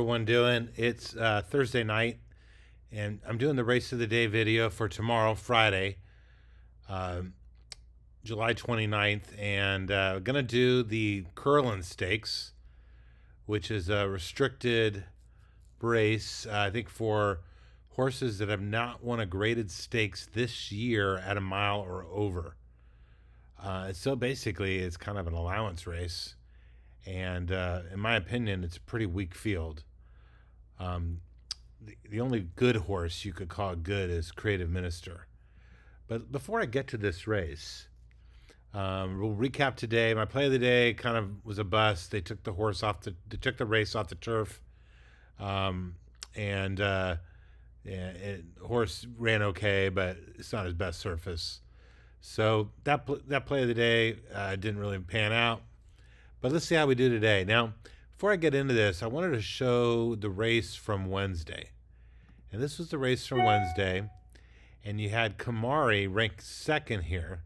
Everyone doing? It's Thursday night, and I'm doing the race of the day video for tomorrow, Friday, um, July 29th, and gonna do the Curlin Stakes, which is a restricted race, I think, for horses that have not won a graded stakes this year at a mile or over. So basically, it's kind of an allowance race, and in my opinion, it's a pretty weak field. Um, the only good horse you could call good is Creative Minister. But before I get to this race, we'll recap today. My play of the day kind of was a bust. They took the they took the race off the turf, um, and horse ran okay, but it's not his best surface. So that play of the day didn't really pan out. But let's see how we do today. Now, before I get into this, I wanted to show the race from Wednesday. And this was the race from Wednesday. And you had Kamari ranked second here.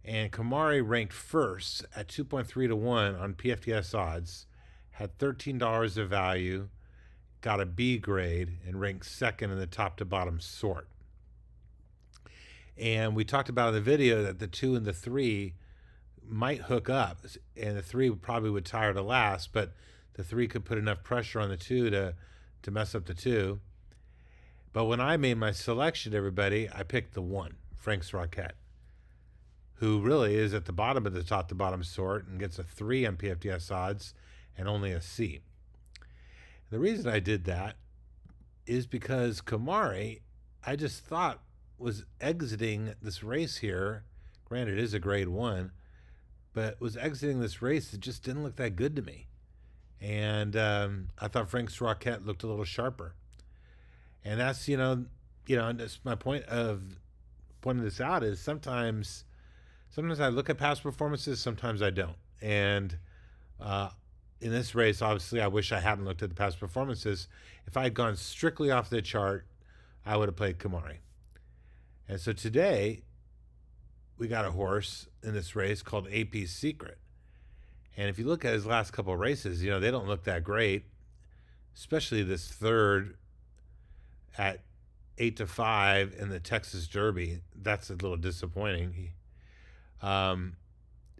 And Kamari ranked first at 2.3 to 1 on PFTS odds, had $13 of value, got a B grade, and ranked second in the top to bottom sort. And we talked about in the video that the 2 and the 3 might hook up, and the 3 probably would tire to last, but the 3 could put enough pressure on the 2 to mess up the 2. But when I made my selection, everybody, I picked the 1, Frank's Rocket, who really is at the bottom of the top to bottom sort and gets a 3 on PFTS odds and only a C. The reason I did that is because Kamari, I just thought, was exiting this race here. Granted, it is a grade 1, but was exiting this race that just didn't look that good to me. And I thought Frank's Rocket looked a little sharper. And that's, and that's my point of pointing this out is sometimes I look at past performances, sometimes I don't. And in this race, obviously, I wish I hadn't looked at the past performances. If I had gone strictly off the chart, I would have played Kamari. And so today, we got a horse in this race called AP Secret. And if you look at his last couple of races, they don't look that great, especially this third at 8 to 5 in the Texas Derby. That's a little disappointing.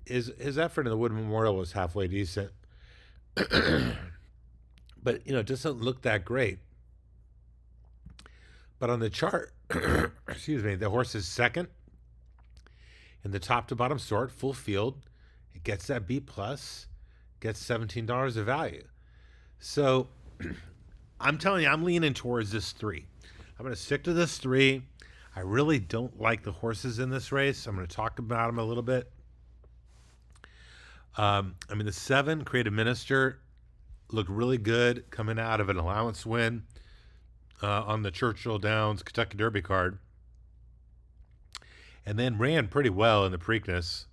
His effort in the Wood Memorial was halfway decent, but it doesn't look that great. But on the chart, excuse me, the horse is second in the top to bottom sort, full field. It gets that B plus, gets $17 of value. So I'm telling you, I'm leaning towards this 3. I'm going to stick to this 3. I really don't like the horses in this race. I'm going to talk about them a little bit. The 7, Creative Minister, looked really good coming out of an allowance win on the Churchill Downs Kentucky Derby card. And then ran pretty well in the Preakness.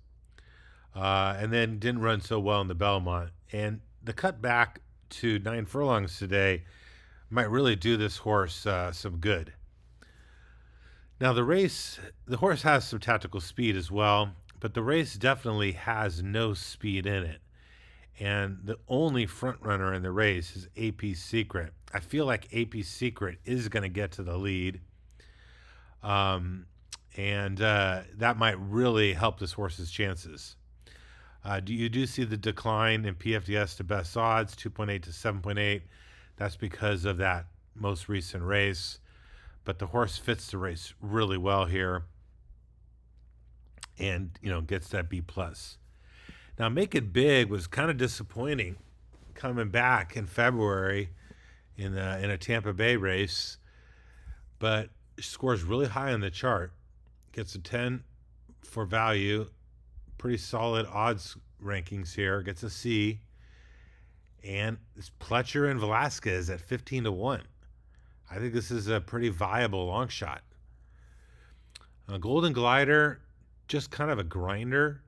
And then didn't run so well in the Belmont. And the cut back to 9 furlongs today might really do this horse some good. Now the horse has some tactical speed as well, but the race definitely has no speed in it. And the only front runner in the race is AP Secret. I feel like AP Secret is going to get to the lead. And that might really help this horse's chances. You do see the decline in PFDS to best odds, 2.8 to 7.8. That's because of that most recent race. But the horse fits the race really well here and, gets that B+. Now, Make It Big was kind of disappointing coming back in February in a Tampa Bay race, but scores really high on the chart. Gets a 10 for value, pretty solid odds rankings here. Gets a C, and it's Pletcher and Velasquez at 15 to 1. I think this is a pretty viable long shot. Golden Glider, just kind of a grinder.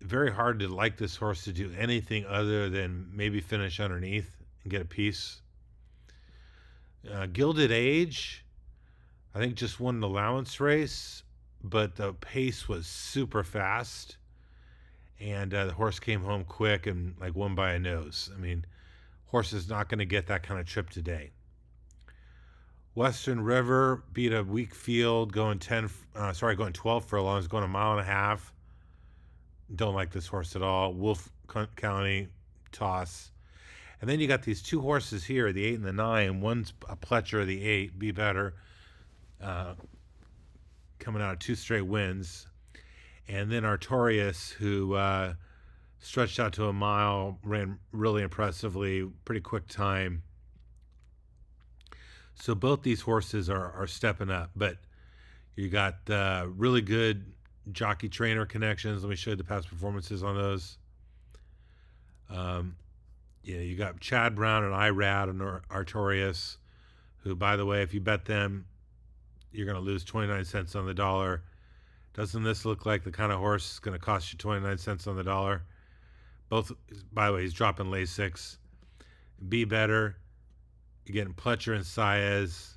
Very hard to like this horse to do anything other than maybe finish underneath and get a piece. Gilded Age, I think just won an allowance race, but the pace was super fast, and the horse came home quick and won by a nose. horse is not going to get that kind of trip today. Western River beat a weak field going 12 furlongs, going a mile and a half. Don't like this horse at all. Wolf County toss. And then you got these two horses here, the 8 and the 9. One's a Pletcher, the 8, Be Better, coming out of 2 straight wins. And then Artorias, who stretched out to a mile, ran really impressively, pretty quick time. So both these horses are stepping up, but you got really good jockey trainer connections. Let me show you the past performances on those. You got Chad Brown and Irad and Artorias, who, by the way, if you bet them, you're going to lose 29 cents on the dollar. Doesn't this look like the kind of horse that's going to cost you 29 cents on the dollar? Both, by the way, he's dropping Lasix. Be Better. You're getting Pletcher and Saez.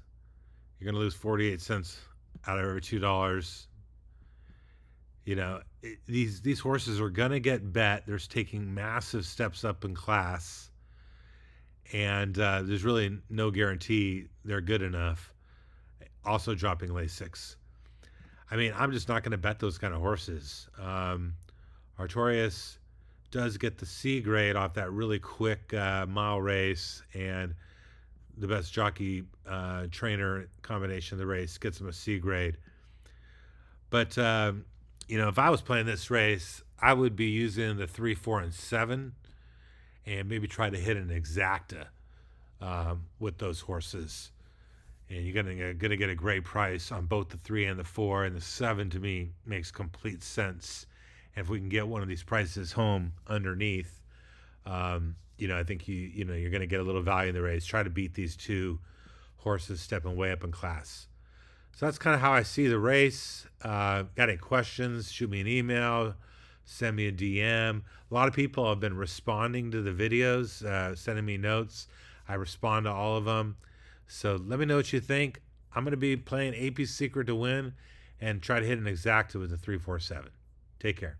You're going to lose 48 cents out of every $2. These horses are going to get bet. They're taking massive steps up in class. And there's really no guarantee they're good enough. Also dropping Lasix. I mean, I'm just not going to bet those kind of horses. Artorias does get the C grade off that really quick mile race, and the best jockey trainer combination of the race gets him a C grade. But if I was playing this race, I would be using the 3, 4, and 7, and maybe try to hit an exacta with those horses. And you're gonna get a great price on both the 3 and the 4, and the 7 to me makes complete sense. And if we can get one of these prices home underneath, I think you're gonna get a little value in the race. Try to beat these two horses stepping way up in class. So that's kind of how I see the race. Got any questions? Shoot me an email, send me a DM. A lot of people have been responding to the videos, sending me notes. I respond to all of them. So let me know what you think. I'm going to be playing AP Secret to win and try to hit an exacta with the 3, 4, 7. Take care.